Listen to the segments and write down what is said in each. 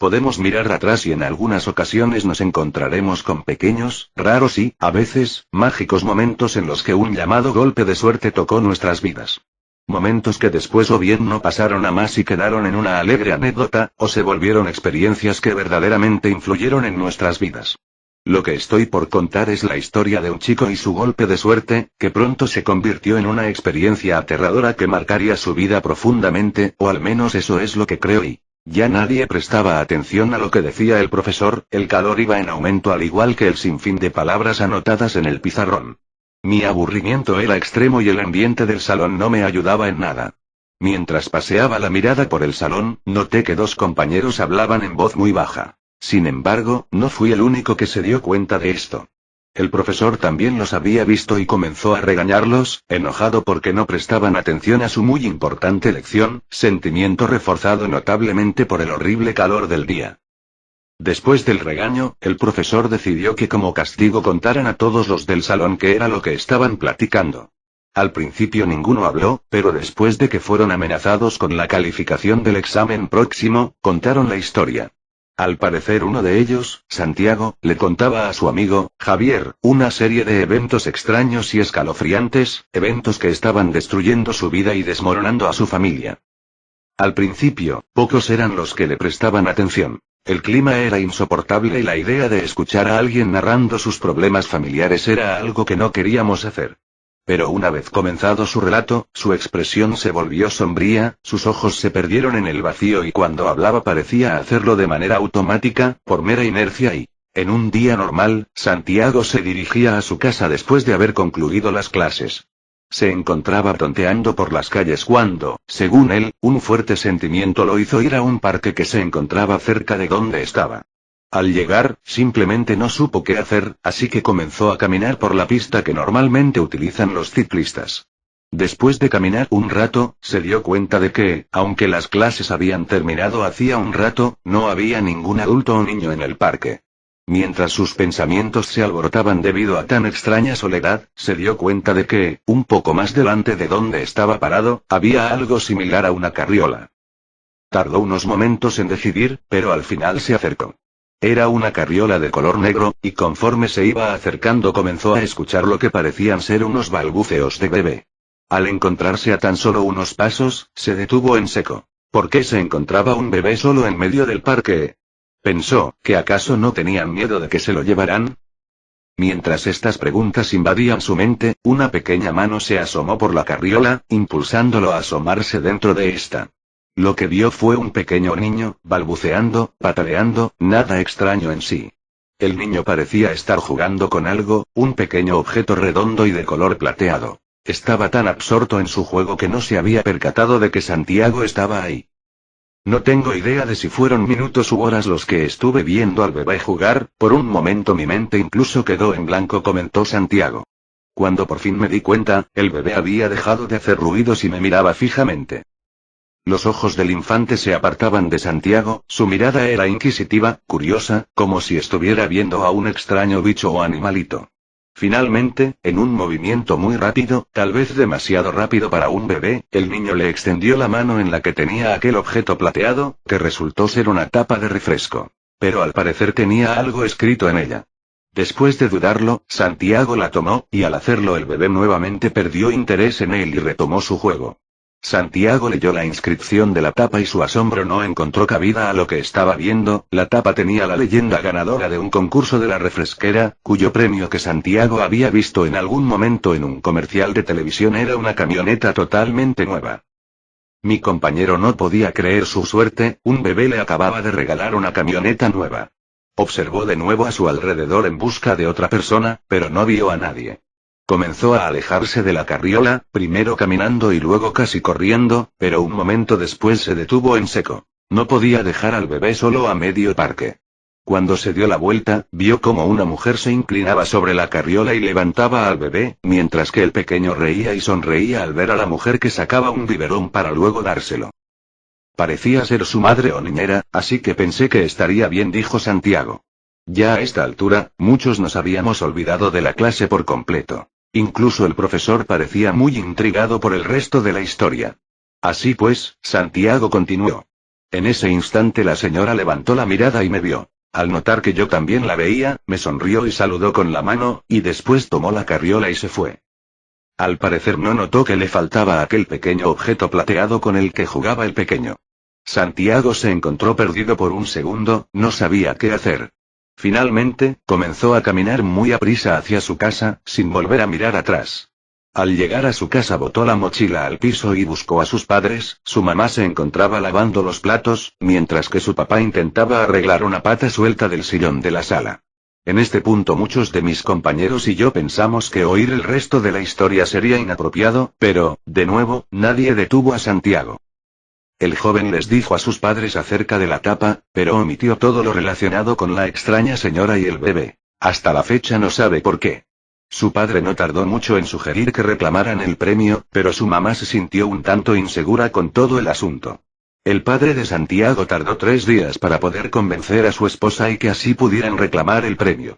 Podemos mirar atrás y en algunas ocasiones nos encontraremos con pequeños, raros y, a veces, mágicos momentos en los que un llamado golpe de suerte tocó nuestras vidas. Momentos que después o bien no pasaron a más y quedaron en una alegre anécdota, o se volvieron experiencias que verdaderamente influyeron en nuestras vidas. Lo que estoy por contar es la historia de un chico y su golpe de suerte, que pronto se convirtió en una experiencia aterradora que marcaría su vida profundamente, o al menos eso es lo que creo y... Ya nadie prestaba atención a lo que decía el profesor, el calor iba en aumento al igual que el sinfín de palabras anotadas en el pizarrón. Mi aburrimiento era extremo y el ambiente del salón no me ayudaba en nada. Mientras paseaba la mirada por el salón, noté que dos compañeros hablaban en voz muy baja. Sin embargo, no fui el único que se dio cuenta de esto. El profesor también los había visto y comenzó a regañarlos, enojado porque no prestaban atención a su muy importante lección, sentimiento reforzado notablemente por el horrible calor del día. Después del regaño, el profesor decidió que como castigo contaran a todos los del salón qué era lo que estaban platicando. Al principio ninguno habló, pero después de que fueron amenazados con la calificación del examen próximo, contaron la historia. Al parecer uno de ellos, Santiago, le contaba a su amigo, Javier, una serie de eventos extraños y escalofriantes, eventos que estaban destruyendo su vida y desmoronando a su familia. Al principio, pocos eran los que le prestaban atención. El clima era insoportable y la idea de escuchar a alguien narrando sus problemas familiares era algo que no queríamos hacer. Pero una vez comenzado su relato, su expresión se volvió sombría, sus ojos se perdieron en el vacío y cuando hablaba parecía hacerlo de manera automática, por mera inercia y, en un día normal, Santiago se dirigía a su casa después de haber concluido las clases. Se encontraba tonteando por las calles cuando, según él, un fuerte sentimiento lo hizo ir a un parque que se encontraba cerca de donde estaba. Al llegar, simplemente no supo qué hacer, así que comenzó a caminar por la pista que normalmente utilizan los ciclistas. Después de caminar un rato, se dio cuenta de que, aunque las clases habían terminado hacía un rato, no había ningún adulto o niño en el parque. Mientras sus pensamientos se alborotaban debido a tan extraña soledad, se dio cuenta de que, un poco más delante de donde estaba parado, había algo similar a una carriola. Tardó unos momentos en decidir, pero al final se acercó. Era una carriola de color negro, y conforme se iba acercando comenzó a escuchar lo que parecían ser unos balbuceos de bebé. Al encontrarse a tan solo unos pasos, se detuvo en seco. ¿Por qué se encontraba un bebé solo en medio del parque? Pensó, ¿que acaso no tenían miedo de que se lo llevaran? Mientras estas preguntas invadían su mente, una pequeña mano se asomó por la carriola, impulsándolo a asomarse dentro de esta. Lo que vio fue un pequeño niño, balbuceando, pataleando, nada extraño en sí. El niño parecía estar jugando con algo, un pequeño objeto redondo y de color plateado. Estaba tan absorto en su juego que no se había percatado de que Santiago estaba ahí. No tengo idea de si fueron minutos u horas los que estuve viendo al bebé jugar, por un momento mi mente incluso quedó en blanco, comentó Santiago. Cuando por fin me di cuenta, el bebé había dejado de hacer ruidos y me miraba fijamente. Los ojos del infante se apartaban de Santiago, su mirada era inquisitiva, curiosa, como si estuviera viendo a un extraño bicho o animalito. Finalmente, en un movimiento muy rápido, tal vez demasiado rápido para un bebé, el niño le extendió la mano en la que tenía aquel objeto plateado, que resultó ser una tapa de refresco. Pero al parecer tenía algo escrito en ella. Después de dudarlo, Santiago la tomó, y al hacerlo el bebé nuevamente perdió interés en él y retomó su juego. Santiago leyó la inscripción de la tapa y su asombro no encontró cabida a lo que estaba viendo. La tapa tenía la leyenda ganadora de un concurso de la refresquera, cuyo premio que Santiago había visto en algún momento en un comercial de televisión era una camioneta totalmente nueva. Mi compañero no podía creer su suerte, un bebé le acababa de regalar una camioneta nueva. Observó de nuevo a su alrededor en busca de otra persona, pero no vio a nadie. Comenzó a alejarse de la carriola, primero caminando y luego casi corriendo, pero un momento después se detuvo en seco. No podía dejar al bebé solo a medio parque. Cuando se dio la vuelta, vio como una mujer se inclinaba sobre la carriola y levantaba al bebé, mientras que el pequeño reía y sonreía al ver a la mujer que sacaba un biberón para luego dárselo. Parecía ser su madre o niñera, así que pensé que estaría bien, dijo Santiago. Ya a esta altura, muchos nos habíamos olvidado de la clase por completo. Incluso el profesor parecía muy intrigado por el resto de la historia. Así pues, Santiago continuó. En ese instante la señora levantó la mirada y me vio. Al notar que yo también la veía, me sonrió y saludó con la mano, y después tomó la carriola y se fue. Al parecer no notó que le faltaba aquel pequeño objeto plateado con el que jugaba el pequeño. Santiago se encontró perdido por un segundo, no sabía qué hacer. Finalmente, comenzó a caminar muy aprisa hacia su casa, sin volver a mirar atrás. Al llegar a su casa botó la mochila al piso y buscó a sus padres. Su mamá se encontraba lavando los platos, mientras que su papá intentaba arreglar una pata suelta del sillón de la sala. En este punto muchos de mis compañeros y yo pensamos que oír el resto de la historia sería inapropiado, pero, de nuevo, nadie detuvo a Santiago. El joven les dijo a sus padres acerca de la tapa, pero omitió todo lo relacionado con la extraña señora y el bebé. Hasta la fecha no sabe por qué. Su padre no tardó mucho en sugerir que reclamaran el premio, pero su mamá se sintió un tanto insegura con todo el asunto. El padre de Santiago tardó 3 días para poder convencer a su esposa y que así pudieran reclamar el premio.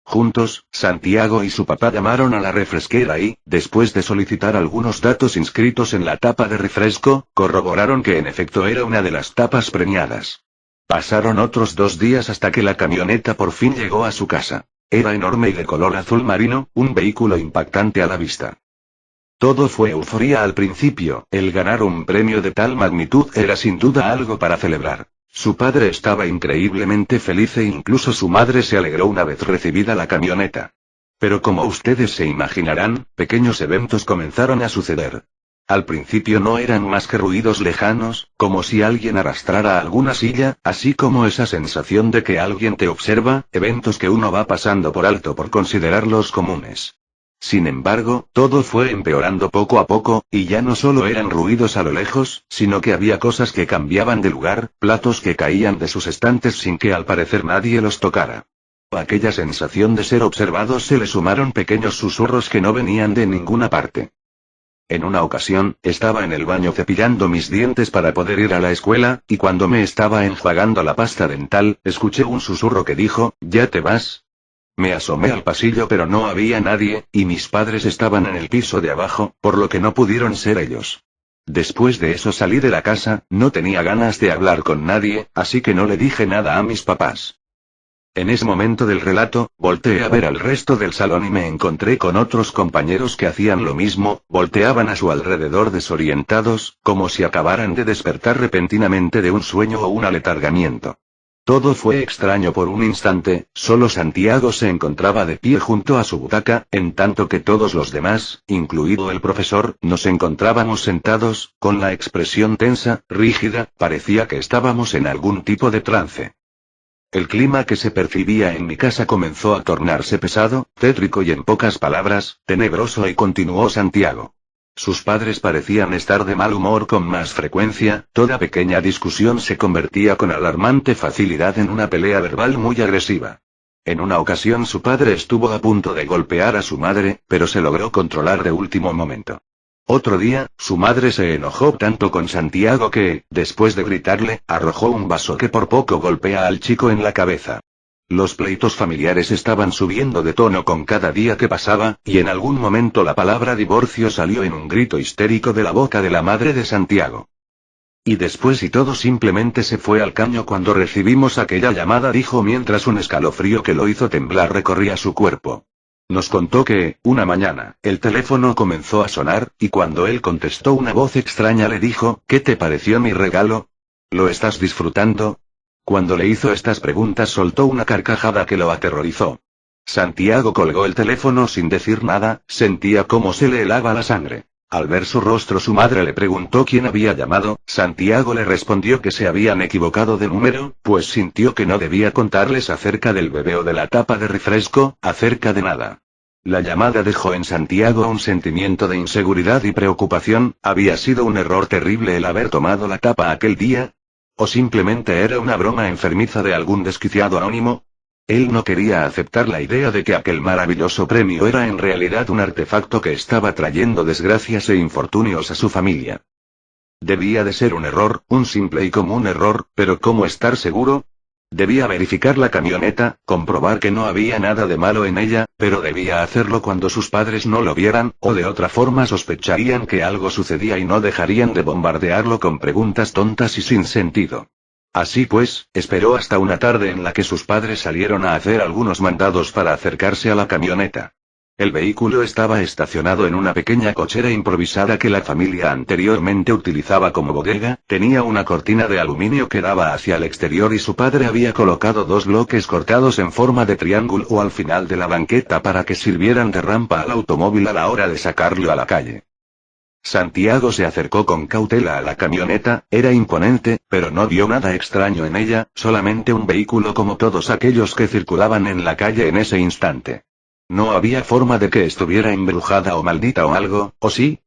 Juntos, Santiago y su papá llamaron a la refresquera y, después de solicitar algunos datos inscritos en la tapa de refresco, corroboraron que en efecto era una de las tapas premiadas. Pasaron otros 2 días hasta que la camioneta por fin llegó a su casa. Era enorme y de color azul marino, un vehículo impactante a la vista. Todo fue euforía al principio, el ganar un premio de tal magnitud era sin duda algo para celebrar. Su padre estaba increíblemente feliz e incluso su madre se alegró una vez recibida la camioneta. Pero como ustedes se imaginarán, pequeños eventos comenzaron a suceder. Al principio no eran más que ruidos lejanos, como si alguien arrastrara alguna silla, así como esa sensación de que alguien te observa, eventos que uno va pasando por alto por considerarlos comunes. Sin embargo, todo fue empeorando poco a poco, y ya no solo eran ruidos a lo lejos, sino que había cosas que cambiaban de lugar, platos que caían de sus estantes sin que al parecer nadie los tocara. A aquella sensación de ser observados se le sumaron pequeños susurros que no venían de ninguna parte. En una ocasión, estaba en el baño cepillando mis dientes para poder ir a la escuela, y cuando me estaba enjuagando la pasta dental, escuché un susurro que dijo, ¿ya te vas? Me asomé al pasillo pero no había nadie, y mis padres estaban en el piso de abajo, por lo que no pudieron ser ellos. Después de eso salí de la casa, no tenía ganas de hablar con nadie, así que no le dije nada a mis papás. En ese momento del relato, volteé a ver al resto del salón y me encontré con otros compañeros que hacían lo mismo, volteaban a su alrededor desorientados, como si acabaran de despertar repentinamente de un sueño o un aletargamiento. Todo fue extraño por un instante, solo Santiago se encontraba de pie junto a su butaca, en tanto que todos los demás, incluido el profesor, nos encontrábamos sentados, con la expresión tensa, rígida, parecía que estábamos en algún tipo de trance. El clima que se percibía en mi casa comenzó a tornarse pesado, tétrico y en pocas palabras, tenebroso y continuó Santiago. Sus padres parecían estar de mal humor con más frecuencia, toda pequeña discusión se convertía con alarmante facilidad en una pelea verbal muy agresiva. En una ocasión su padre estuvo a punto de golpear a su madre, pero se logró controlar de último momento. Otro día, su madre se enojó tanto con Santiago que, después de gritarle, arrojó un vaso que por poco golpea al chico en la cabeza. Los pleitos familiares estaban subiendo de tono con cada día que pasaba, y en algún momento la palabra divorcio salió en un grito histérico de la boca de la madre de Santiago. Y después y todo simplemente se fue al caño cuando recibimos aquella llamada, dijo mientras un escalofrío que lo hizo temblar recorría su cuerpo. Nos contó que, una mañana, el teléfono comenzó a sonar, y cuando él contestó una voz extraña le dijo, ¿qué te pareció mi regalo? ¿Lo estás disfrutando? Cuando le hizo estas preguntas soltó una carcajada que lo aterrorizó. Santiago colgó el teléfono sin decir nada, sentía cómo se le helaba la sangre. Al ver su rostro su madre le preguntó quién había llamado, Santiago le respondió que se habían equivocado de número, pues sintió que no debía contarles acerca del bebé o de la tapa de refresco, acerca de nada. La llamada dejó en Santiago un sentimiento de inseguridad y preocupación, ¿había sido un error terrible el haber tomado la tapa aquel día? ¿O simplemente era una broma enfermiza de algún desquiciado anónimo? Él no quería aceptar la idea de que aquel maravilloso premio era en realidad un artefacto que estaba trayendo desgracias e infortunios a su familia. Debía de ser un error, un simple y común error, pero ¿cómo estar seguro? Debía verificar la camioneta, comprobar que no había nada de malo en ella, pero debía hacerlo cuando sus padres no lo vieran, o de otra forma sospecharían que algo sucedía y no dejarían de bombardearlo con preguntas tontas y sin sentido. Así pues, esperó hasta una tarde en la que sus padres salieron a hacer algunos mandados para acercarse a la camioneta. El vehículo estaba estacionado en una pequeña cochera improvisada que la familia anteriormente utilizaba como bodega, tenía una cortina de aluminio que daba hacia el exterior y su padre había colocado dos bloques cortados en forma de triángulo al final de la banqueta para que sirvieran de rampa al automóvil a la hora de sacarlo a la calle. Santiago se acercó con cautela a la camioneta, era imponente, pero no vio nada extraño en ella, solamente un vehículo como todos aquellos que circulaban en la calle en ese instante. No había forma de que estuviera embrujada o maldita o algo, ¿o sí?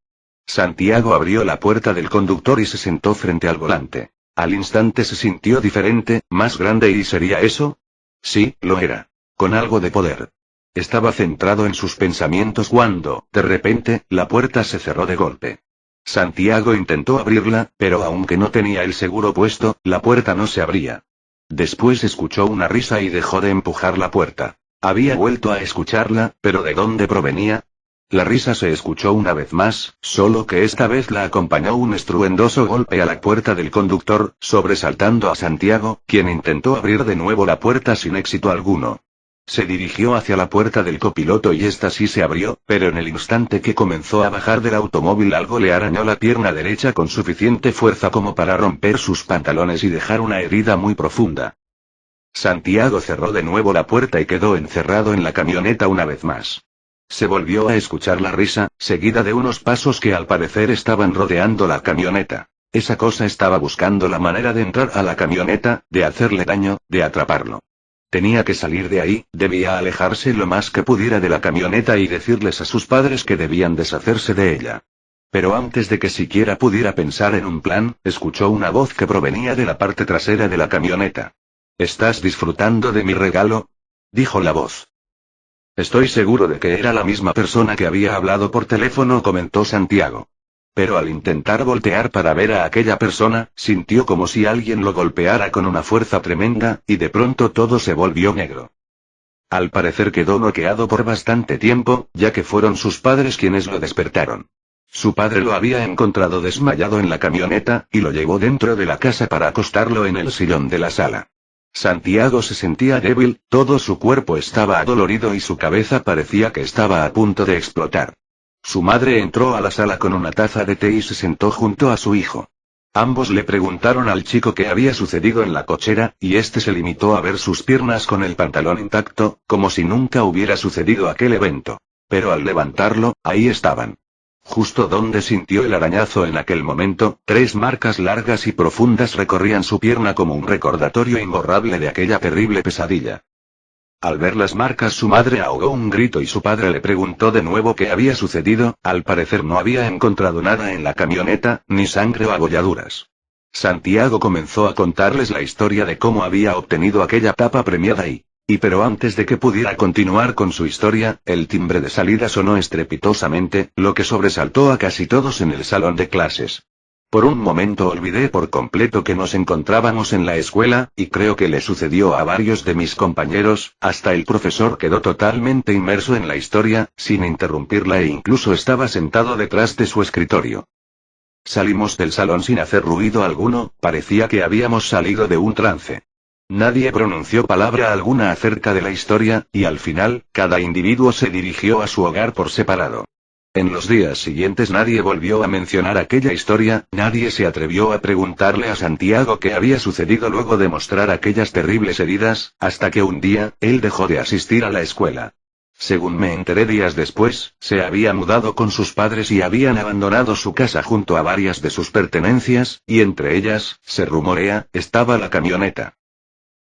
Santiago abrió la puerta del conductor y se sentó frente al volante. Al instante se sintió diferente, más grande y ¿sería eso? Sí, lo era. Con algo de poder. Estaba centrado en sus pensamientos cuando, de repente, la puerta se cerró de golpe. Santiago intentó abrirla, pero aunque no tenía el seguro puesto, la puerta no se abría. Después escuchó una risa y dejó de empujar la puerta. Había vuelto a escucharla, pero ¿de dónde provenía? La risa se escuchó una vez más, solo que esta vez la acompañó un estruendoso golpe a la puerta del conductor, sobresaltando a Santiago, quien intentó abrir de nuevo la puerta sin éxito alguno. Se dirigió hacia la puerta del copiloto y esta sí se abrió, pero en el instante que comenzó a bajar del automóvil algo le arañó la pierna derecha con suficiente fuerza como para romper sus pantalones y dejar una herida muy profunda. Santiago cerró de nuevo la puerta y quedó encerrado en la camioneta una vez más. Se volvió a escuchar la risa, seguida de unos pasos que al parecer estaban rodeando la camioneta. Esa cosa estaba buscando la manera de entrar a la camioneta, de hacerle daño, de atraparlo. Tenía que salir de ahí, debía alejarse lo más que pudiera de la camioneta y decirles a sus padres que debían deshacerse de ella. Pero antes de que siquiera pudiera pensar en un plan, escuchó una voz que provenía de la parte trasera de la camioneta. ¿Estás disfrutando de mi regalo?, dijo la voz. Estoy seguro de que era la misma persona que había hablado por teléfono, comentó Santiago. Pero al intentar voltear para ver a aquella persona, sintió como si alguien lo golpeara con una fuerza tremenda, y de pronto todo se volvió negro. Al parecer quedó noqueado por bastante tiempo, ya que fueron sus padres quienes lo despertaron. Su padre lo había encontrado desmayado en la camioneta, y lo llevó dentro de la casa para acostarlo en el sillón de la sala. Santiago se sentía débil, todo su cuerpo estaba adolorido y su cabeza parecía que estaba a punto de explotar. Su madre entró a la sala con una taza de té y se sentó junto a su hijo. Ambos le preguntaron al chico qué había sucedido en la cochera, y este se limitó a ver sus piernas con el pantalón intacto, como si nunca hubiera sucedido aquel evento. Pero al levantarlo, ahí estaban. Justo donde sintió el arañazo en aquel momento, 3 marcas largas y profundas recorrían su pierna como un recordatorio imborrable de aquella terrible pesadilla. Al ver las marcas su madre ahogó un grito y su padre le preguntó de nuevo qué había sucedido, al parecer no había encontrado nada en la camioneta, ni sangre o abolladuras. Santiago comenzó a contarles la historia de cómo había obtenido aquella tapa premiada pero antes de que pudiera continuar con su historia, el timbre de salida sonó estrepitosamente, lo que sobresaltó a casi todos en el salón de clases. Por un momento olvidé por completo que nos encontrábamos en la escuela, y creo que le sucedió a varios de mis compañeros, hasta el profesor quedó totalmente inmerso en la historia, sin interrumpirla e incluso estaba sentado detrás de su escritorio. Salimos del salón sin hacer ruido alguno, parecía que habíamos salido de un trance. Nadie pronunció palabra alguna acerca de la historia, y al final, cada individuo se dirigió a su hogar por separado. En los días siguientes nadie volvió a mencionar aquella historia, nadie se atrevió a preguntarle a Santiago qué había sucedido luego de mostrar aquellas terribles heridas, hasta que un día, él dejó de asistir a la escuela. Según me enteré días después, se había mudado con sus padres y habían abandonado su casa junto a varias de sus pertenencias, y entre ellas, se rumorea, estaba la camioneta.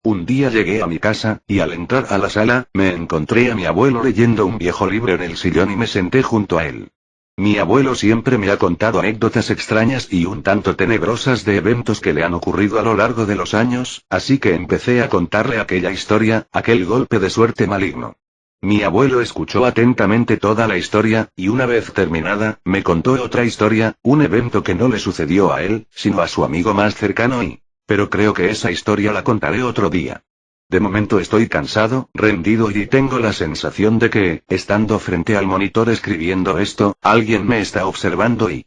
Un día llegué a mi casa, y al entrar a la sala, me encontré a mi abuelo leyendo un viejo libro en el sillón y me senté junto a él. Mi abuelo siempre me ha contado anécdotas extrañas y un tanto tenebrosas de eventos que le han ocurrido a lo largo de los años, así que empecé a contarle aquella historia, aquel golpe de suerte maligno. Mi abuelo escuchó atentamente toda la historia, y una vez terminada, me contó otra historia, un evento que no le sucedió a él, sino a su amigo más cercano y... Pero creo que esa historia la contaré otro día. De momento estoy cansado, rendido y tengo la sensación de que, estando frente al monitor escribiendo esto, alguien me está observando y...